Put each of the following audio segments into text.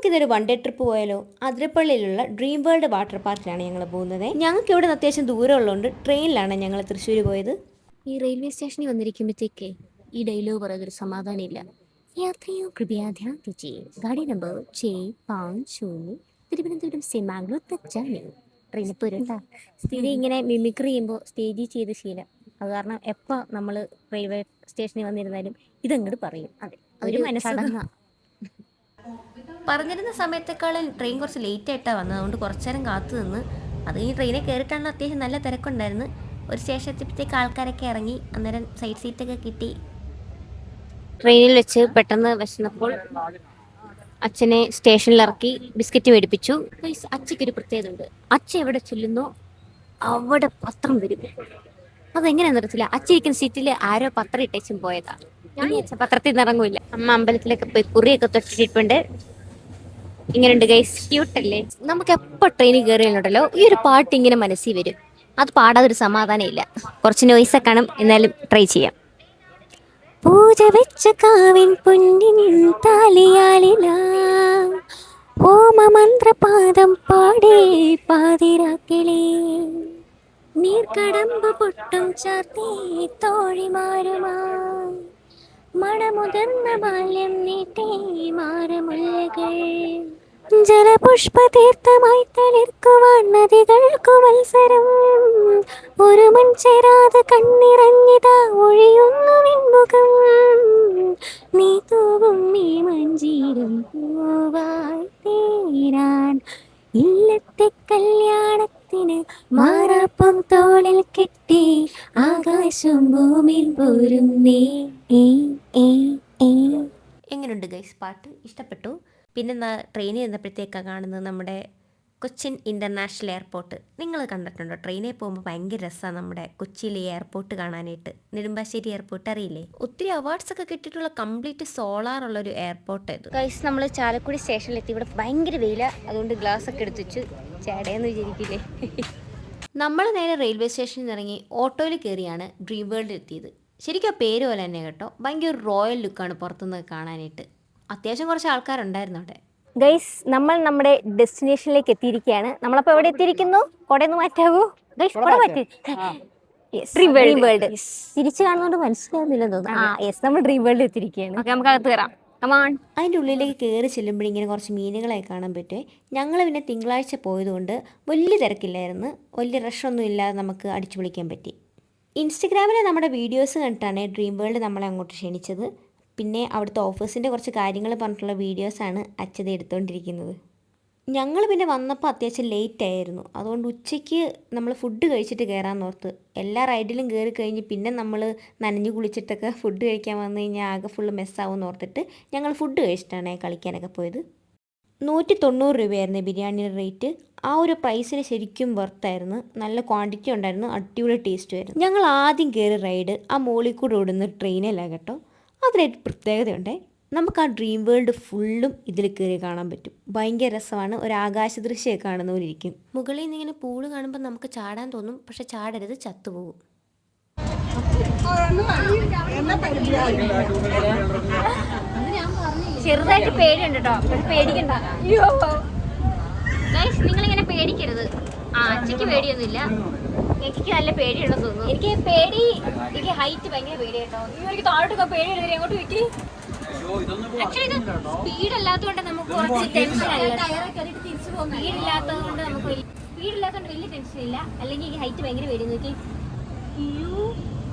നമുക്കിതൊരു one day trip പോയാലോ? അതിരപ്പള്ളിയിലുള്ള dream world water പാർക്കിലാണ് ഞങ്ങൾ പോകുന്നത്. ഞങ്ങൾക്ക് ഇവിടെ നിന്ന് അത്യാവശ്യം ദൂരമുള്ളതുകൊണ്ട് ട്രെയിനിലാണ് ഞങ്ങൾ തൃശ്ശൂർ പോയത്. ഈ റെയിൽവേ സ്റ്റേഷനിൽ വന്നിരിക്കുമ്പോഴത്തേക്കേ ഈ ഡയലോഗ് പറയുന്നൊരു സമാധാനമില്ല. യാത്രയോ കൃപയാ ധ്യാൻ ദീജിയേ ഗാഡി നമ്പർ 650 തിരുവനന്തപുരം സെ മാംഗ്ലൂർ തക് ജാനേ. ട്രെയിനിൽ പോരട്ടാ. സ്ഥിരം ഇങ്ങനെ മിമിക്രി ചെയ്യുമ്പോൾ സ്റ്റേജിൽ ചെയ്ത് ശീലം. അത് കാരണം എപ്പോൾ നമ്മൾ റെയിൽവേ സ്റ്റേഷനിൽ വന്നിരുന്നാലും ഇതങ്ങോട്ട് പറയും. അതെ, ഒരു മനസ്സടങ്ങ. പറഞ്ഞിരുന്ന സമയത്തേക്കാളും ട്രെയിൻ കുറച്ച് ലേറ്റ് ആയിട്ടാണ് വന്നത്. അതുകൊണ്ട് കുറച്ചു നേരം കാത്തു നിന്ന്. അത് ഈ ട്രെയിനിൽ കയറിയിട്ടാണ് അത്യാവശ്യം നല്ല തിരക്കുണ്ടായിരുന്നു. ഒരു സ്റ്റേഷൻ എത്തിയപ്പോഴത്തേക്ക് ആൾക്കാരൊക്കെ ഇറങ്ങി. അന്നേരം സൈഡ് സീറ്റൊക്കെ കിട്ടി. ട്രെയിനിൽ വെച്ച് പെട്ടെന്ന് വിശന്നപ്പോൾ അച്ഛനെ സ്റ്റേഷനിൽ ഇറക്കി ബിസ്ക്കറ്റ് മേടിപ്പിച്ചു. അച്ഛയ്ക്കൊരു പ്രത്യേകത ഉണ്ട്. അച്ഛൻ എവിടെ ചെല്ലുന്നോ അവിടെ പത്രം വരും. അതെങ്ങനെയാണെന്ന് അറിയത്തില്ല. അച്ഛൻ ഇരിക്കുന്ന സീറ്റിൽ ആരോ പത്രം ഇട്ടേച്ചും പോയതാ. ഞാൻ അച്ഛൻ പത്രത്തിൽ നിന്ന് ഇറങ്ങൂല. അമ്മ അമ്പലത്തിലൊക്കെ പോയി കുറിയൊക്കെ തൊട്ടിട്ടുണ്ട്. ഇങ്ങനെയുണ്ട് ഗൈസ്, ക്യൂട്ടല്ലേ? നമുക്ക് എപ്പോൾ ട്രെയിനിൽ കയറിയുണ്ടല്ലോ ഈ ഒരു പാട്ട് ഇങ്ങനെ മനസ്സിൽ വരും. അത് പാടാതൊരു സമാധാനം ഇല്ല. കുറച്ച് നോയ്സൊക്കെ കാണും, എന്നാലും ട്രൈ ചെയ്യാം. പൂജ വെച്ച കാവിൻ പൊന്നിൻ താലിയാലിലാം ഓമ മന്ത്രപാദം പാടേ പാതിരാക്കിളേ നീർക്കടമ്പ് പൊട്ടും ചാർത്തി തോഴിമാരുമായി മണമുതിർന്ന ബാല്യം നീട്ടേ മാരമുല്ലകൾ ജലപുഷ്പതീർത്ഥമായി തളിർക്കുവാൻ നദികൾക്കു മത്സരം ഒരു മൺചേരാതെ കണ്ണിറങ്ങിതാ ഒഴിയുന്നു വിൺമുഖം നീ തൂകും നീ മഞ്ചീരം പൂവായി തീരാൻ ഇല്ലത്തെ കല്യാണത്തിന് മാറാപ്പം തോളിൽ കെട്ടി ആകാശം ഭൂമിയിൽ പോരും നീ. എങ്ങനെയുണ്ട് ഗൈസ് പാട്ട്? ഇഷ്ടപ്പെട്ടു. പിന്നെ ട്രെയിനിൽ ഇരുന്നപ്പോഴത്തേക്കാണ് കാണുന്നത് നമ്മുടെ കൊച്ചിൻ ഇൻ്റർനാഷണൽ എയർപോർട്ട്. നിങ്ങൾ കണ്ടിട്ടുണ്ടോ? ട്രെയിനിൽ പോകുമ്പോൾ ഭയങ്കര രസമാണ് നമ്മുടെ കൊച്ചിയിലെ എയർപോർട്ട് കാണാനായിട്ട്. നെടുമ്പാശ്ശേരി എയർപോർട്ട് അറിയില്ലേ? ഒത്തിരി അവാർഡ്സ് ഒക്കെ കിട്ടിയിട്ടുള്ള കംപ്ലീറ്റ് സോളാറുള്ളൊരു എയർപോർട്ട് ഇത്. ഗൈസ്, നമ്മൾ ചാലക്കുടി സ്റ്റേഷനിലെത്തി. ഇവിടെ ഭയങ്കര വെയില, അതുകൊണ്ട് ഗ്ലാസ് ഒക്കെ എടുത്തു വെച്ചു. ചേടയെന്ന് വിചാരിക്കില്ലേ? നമ്മൾ നേരെ റെയിൽവേ സ്റ്റേഷനിൽ നിന്ന് ഇറങ്ങി ഓട്ടോയിൽ കയറിയാണ് ഡ്രീം വേൾഡിൽ എത്തിയത്. ശരിക്കും ആ പേര് പോലെ തന്നെ കേട്ടോ. ഭയങ്കര റോയൽ ലുക്കാണ് പുറത്തുനിന്ന് കാണാനായിട്ട്. അത്യാവശ്യം കുറച്ച് ആൾക്കാരുണ്ടായിരുന്നു അവിടെ. ഗൈസ്, നമ്മൾ നമ്മുടെ ഡെസ്റ്റിനേഷനിലേക്ക് എത്തിയിരിക്കുകയാണ്. നമ്മളപ്പോൾ എവിടെ എത്തിയിരിക്കുന്നു? കൊടയൊന്ന് മാറ്റാവൂ ഗൈസ്, കൊട മാറ്റി. ഡ്രീം വേൾഡ് തിരിച്ചു കാണുന്നതുകൊണ്ട് മനസ്സിലാവുന്നില്ലെന്ന് തോന്നുന്നു. നമ്മൾ ഡ്രീം വേൾഡ് എത്തിയിരിക്കുകയാണ്. ഓക്കെ, നമുക്ക് അകത്ത് കയറാം. അതിൻ്റെ ഉള്ളിലേക്ക് കയറി ചെല്ലുമ്പോഴിങ്ങനെ കുറച്ച് മീനുകളെ കാണാൻ പറ്റുമേ. ഞങ്ങൾ പിന്നെ തിങ്കളാഴ്ച പോയതുകൊണ്ട് വലിയ തിരക്കില്ലായിരുന്നു. വലിയ റഷൊന്നും ഇല്ലാതെ നമുക്ക് അടിച്ചു പൊളിക്കാൻ പറ്റി. ഇൻസ്റ്റഗ്രാമിൽ നമ്മുടെ വീഡിയോസ് കണ്ടിട്ടാണ് ഡ്രീം വേൾഡ് നമ്മളെ അങ്ങോട്ട് ക്ഷണിച്ചത്. പിന്നെ അവിടുത്തെ ഓഫേഴ്സിൻ്റെ കുറച്ച് കാര്യങ്ങൾ പറഞ്ഞിട്ടുള്ള വീഡിയോസാണ് അച്ഛത എടുത്തുകൊണ്ടിരിക്കുന്നത്. ഞങ്ങൾ പിന്നെ വന്നപ്പോൾ അത്യാവശ്യം ലേറ്റ് ആയിരുന്നു. അതുകൊണ്ട് ഉച്ചയ്ക്ക് നമ്മൾ ഫുഡ് കഴിച്ചിട്ട് കയറാമെന്ന് ഓർത്ത്. എല്ലാ റൈഡിലും കയറി കഴിഞ്ഞ് പിന്നെ നമ്മൾ നനഞ്ഞു കുളിച്ചിട്ടൊക്കെ ഫുഡ് കഴിക്കാൻ വന്നു കഴിഞ്ഞാൽ ആകെ ഫുള്ള് മെസ്സാവുമെന്ന് ഓർത്തിട്ട് ഞങ്ങൾ ഫുഡ് കഴിച്ചിട്ടാണ് കളിക്കാനൊക്കെ പോയത്. 190 രൂപയായിരുന്നു ബിരിയാണിയുടെ റേറ്റ്. ആ ഒരു പ്രൈസിന് ശരിക്കും വെർത്തായിരുന്നു. നല്ല ക്വാണ്ടിറ്റി ഉണ്ടായിരുന്നു, അടിപൊളി ടേസ്റ്റും ആയിരുന്നു. ഞങ്ങൾ ആദ്യം കയറി റൈഡ് ആ മോളിൽ കൂടെ ഓടുന്ന ട്രെയിനിലാണ് കേട്ടോ. അതിനൊരു പ്രത്യേകതയുണ്ട്. നമുക്ക് ആ ഡ്രീം വേൾഡ് ഫുള്ളും ഇതിൽ കയറി കാണാൻ പറ്റും. ഭയങ്കര രസമാണ്. ഒരു ആകാശ ദൃശ്യമൊക്കെ കാണുന്ന പോലെ ഇരിക്കും. മുകളിൽ നിന്ന് ഇങ്ങനെ പൂള് കാണുമ്പോൾ നമുക്ക് ചാടാൻ തോന്നും. പക്ഷെ ചാടരുത്, ചത്തുപോകും. ചെറുതായിട്ട് പേടിയുണ്ട് കേട്ടോ, പേടിക്കണ്ട. നിങ്ങളിങ്ങനെ പേടിക്കരുത്. അച്ഛക്ക് പേടിയൊന്നുമില്ല, എനിക്ക് നല്ല പേടിയുണ്ടെന്ന് തോന്നുന്നു. എനിക്ക് ഹൈറ്റ് ഭയങ്കര പേടി കേട്ടോ. എനിക്ക് താഴോട്ടൊക്കെ പേടിയുണ്ട്. അങ്ങോട്ട് വെക്കി. ആക്ച്വലി ഇത് സ്പീഡ് അല്ലാത്തതുകൊണ്ട് നമുക്ക് കുറച്ച് ടെൻഷൻ അല്ല. സ്പീഡില്ലാത്തതുകൊണ്ട് വലിയ ടെൻഷൻ ഇല്ല. അല്ലെങ്കിൽ എനിക്ക് ഹൈറ്റ് ഭയങ്കര പേടി. നോക്കി,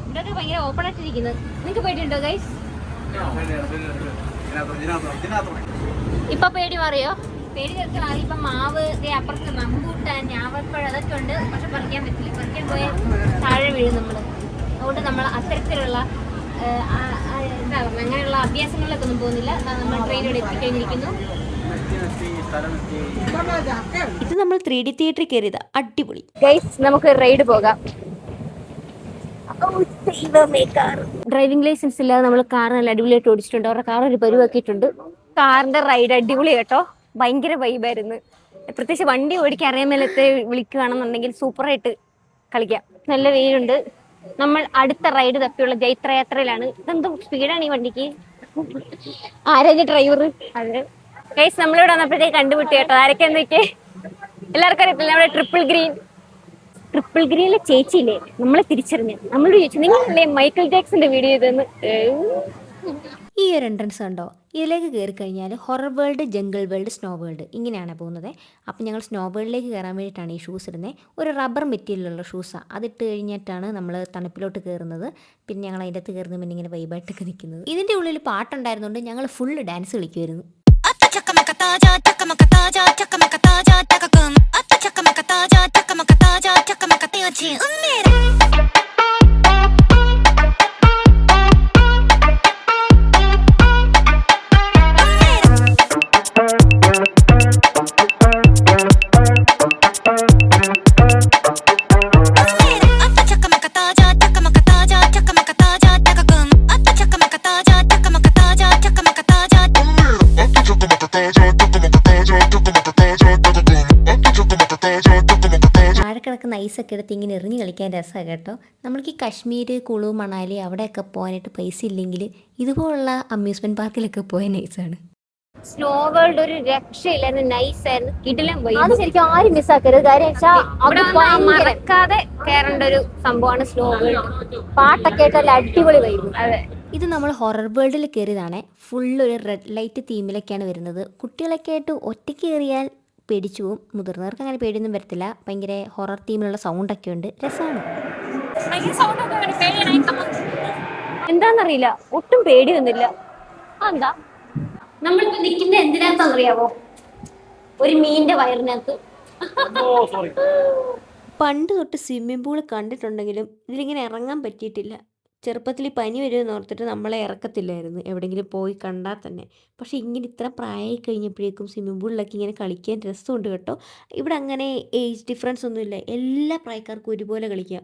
ഇവിടെയൊക്കെ ഭയങ്കര ഓപ്പൺ ആയിട്ടിരിക്കുന്നത്. നിങ്ങൾക്ക് പേടിയുണ്ടോ ഗൈസ്? ഇപ്പൊ പേടി മാറിയോ? പേടി ചേർത്ത് മാറി. ഇപ്പം മാവ് അപ്പുറത്ത് റംബൂട്ടാൻ, ഞാവൽപ്പഴം അതൊക്കെ ഉണ്ട്. പക്ഷെ പറിക്കാൻ പറ്റില്ല. പറിക്കാൻ പോയാൽ താഴെ വീഴും നമ്മൾ. അതുകൊണ്ട് നമ്മൾ അത്തരത്തിലുള്ള എന്താ പറയുക, അങ്ങനെയുള്ള അഭ്യാസങ്ങളിലൊക്കെ ഒന്നും പോകുന്നില്ല. നമ്മൾ ട്രെയിനോട് എത്തിക്കഴിഞ്ഞിരിക്കുന്നു. ഇത് നമ്മൾ 3D തിയേറ്ററിൽ കയറിയതാ. അടിപൊളി ഗൈസ്, നമുക്ക് റൈഡ് പോകാം. ഡ്രൈവിംഗ് ലൈസൻസ് ഇല്ലാതെ നമ്മൾ കാർ നല്ല അടിപൊളിയായിട്ട് ഓടിച്ചിട്ടുണ്ട്. അവരുടെ കാർ ഒരു പരുവാക്കിയിട്ടുണ്ട്. കാറിന്റെ റൈഡ് അടിപൊളി കേട്ടോ. ഭയങ്കര വൈബായിരുന്നു. പ്രത്യേകിച്ച് വണ്ടി ഓടിക്കാൻ അറിയാൻ മേലത്തെ വിളിക്കുകയാണെന്നുണ്ടെങ്കിൽ സൂപ്പറായിട്ട് കളിക്കാം. നല്ല വെയിലുണ്ട്. നമ്മൾ അടുത്ത റൈഡ് തപ്പിയുള്ള ജൈത്രയാത്രയിലാണ്. ഇതെന്തോ സ്പീഡാണ് ഈ വണ്ടിക്ക്. ആരാ ഡ്രൈവർ? അതെ, ഗൈസ് നമ്മളിവിടെ വന്നപ്പോഴത്തേക്ക് കണ്ടുപിട്ടി കേട്ടോ ആരൊക്കെ എന്തൊക്കെ എല്ലാവർക്കും അറിയത്തില്ല നമ്മുടെ ട്രിപ്പിൾ ഗ്രീനിലെ ചേച്ചിയില്ലേ നമ്മളെ തിരിച്ചറിഞ്ഞു നമ്മളോട് ചോദിച്ചു നിങ്ങളല്ലേ മൈക്കിൾ ജാക്സന്റെ വീഡിയോ ഇതെന്ന്. ഈ ഒരു എൻട്രൻസ് കണ്ടോ, ഇതിലേക്ക് കയറി കഴിഞ്ഞാൽ horror world, jungle world, snow world ഇങ്ങനെയാണ് പോകുന്നത്. അപ്പോൾ ഞങ്ങൾ സ്നോ വേൾഡിലേക്ക് കയറാൻ വേണ്ടിയിട്ടാണ് ഈ ഷൂസ് ഇടുന്നത്. ഒരു റബ്ബർ മെറ്റീരിയലുള്ള ഷൂസാണ്. അതിട്ട് കഴിഞ്ഞിട്ടാണ് നമ്മൾ തണുപ്പിലോട്ട് കയറുന്നത്. പിന്നെ ഞങ്ങൾ അതിൻ്റെ അകത്ത് കയറുന്ന പിന്നെ ഇങ്ങനെ വൈബായിട്ടൊക്കെ നിൽക്കുന്നത്. ഇതിൻ്റെ ഉള്ളിൽ പാട്ടുണ്ടായിരുന്നുകൊണ്ട് ഞങ്ങൾ ഫുള്ള് ഡാൻസ് കളിക്കുമായിരുന്നു. താഴെ കിടക്കുന്ന ഐസൊക്കെ എടുത്ത് ഇങ്ങനെ എറിഞ്ഞ് കളിക്കാൻ രസമാണ് കേട്ടോ. നമ്മൾക്ക് ഈ കശ്മീർ, കുളു, മണാലി അവിടെയൊക്കെ പോകാനായിട്ട് പൈസ ഇല്ലെങ്കിൽ ഇതുപോലുള്ള അമ്യൂസ്മെൻറ്റ് പാർക്കിലൊക്കെ പോയ നൈസാണ്. സ്നോ വേൾഡ് ഒരു രക്ഷയില്ലായിരുന്നു, നൈസ് ആയിരുന്നു, കിടിലം പോയി. അത് ശരിക്കും ആരും മിസ്സാക്കരുത്. കാര്യം മറക്കാതെ കയറേണ്ട ഒരു സംഭവമാണ് സ്നോ വേൾഡ്. പാട്ടൊക്കെ ആയിട്ട് നല്ല അടിപൊളി വൈബ്. അതെ, ഇത് നമ്മൾ ഹൊറർ വേൾഡിൽ കയറിയതാണ്. ഫുള്ളൊരു റെഡ് ലൈറ്റ് തീമിലൊക്കെയാണ് വരുന്നത്. കുട്ടികളൊക്കെ ആയിട്ട് ഒറ്റയ്ക്ക് കയറിയാൽ പേടിച്ചു പോവും. മുതിർന്നവർക്ക് അങ്ങനെ പേടിയൊന്നും വരത്തില്ല. ഭയങ്കര ഹൊറർ തീമിലുള്ള സൗണ്ടൊക്കെ ഉണ്ട്, രസമാണ്. എന്താന്നറിയില്ല, ഒട്ടും പേടിയൊന്നുമില്ല. എന്താ നമ്മളിപ്പോ നിൽക്കുന്നത് എന്തിനകത്താണെന്നറിയാവോ? ഒരു മീനിന്റെ വയറിനകത്ത്. പണ്ട് തൊട്ട് സ്വിമ്മിംഗ് പൂൾ കണ്ടിട്ടുണ്ടെങ്കിലും ഇതിലിങ്ങനെ ഇറങ്ങാൻ പറ്റിയിട്ടില്ല. ചെറുപ്പത്തിൽ പനി വരുമെന്ന് ഓർത്തിട്ട് നമ്മളെ ഇറക്കത്തില്ലായിരുന്നു എവിടെയെങ്കിലും പോയി കണ്ടാൽ തന്നെ. പക്ഷേ ഇങ്ങനെ ഇത്ര പ്രായമായി കഴിഞ്ഞപ്പോഴേക്കും സ്വിമ്മിംഗ് പൂളിലൊക്കെ ഇങ്ങനെ കളിക്കാൻ രസമുണ്ട് കേട്ടോ. ഇവിടെ അങ്ങനെ ഏജ് ഡിഫറൻസ് ഒന്നുമില്ല, എല്ലാ പ്രായക്കാർക്കും ഒരുപോലെ കളിക്കാം.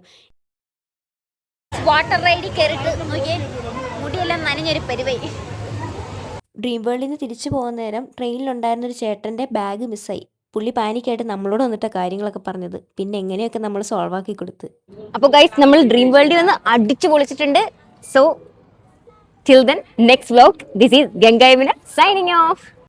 വാട്ടർ റൈഡിൽ കയറിയിട്ട് നോക്കിയേ, മുടിയെല്ലാം നനഞ്ഞൊരു പരിവായി. ഡ്രീം വേൾഡിൽ നിന്ന് തിരിച്ചു പോകുന്ന നേരം ട്രെയിനിലുണ്ടായിരുന്നൊരു ചേട്ടൻ്റെ ബാഗ് മിസ്സായി. പുള്ളി പാനിക്കായിട്ട് നമ്മളോട് വന്നിട്ട് കാര്യങ്ങളൊക്കെ പറഞ്ഞത്. പിന്നെ എങ്ങനെയൊക്കെ നമ്മൾ സോൾവ് ആക്കി കൊടുത്ത്. അപ്പോൾ ഗൈസ് നമ്മൾ ഡ്രീം വേൾഡിൽ വന്ന് അടിച്ചു പൊളിച്ചിട്ടുണ്ട്. So till then next vlog, this is Gangayamuna signing of.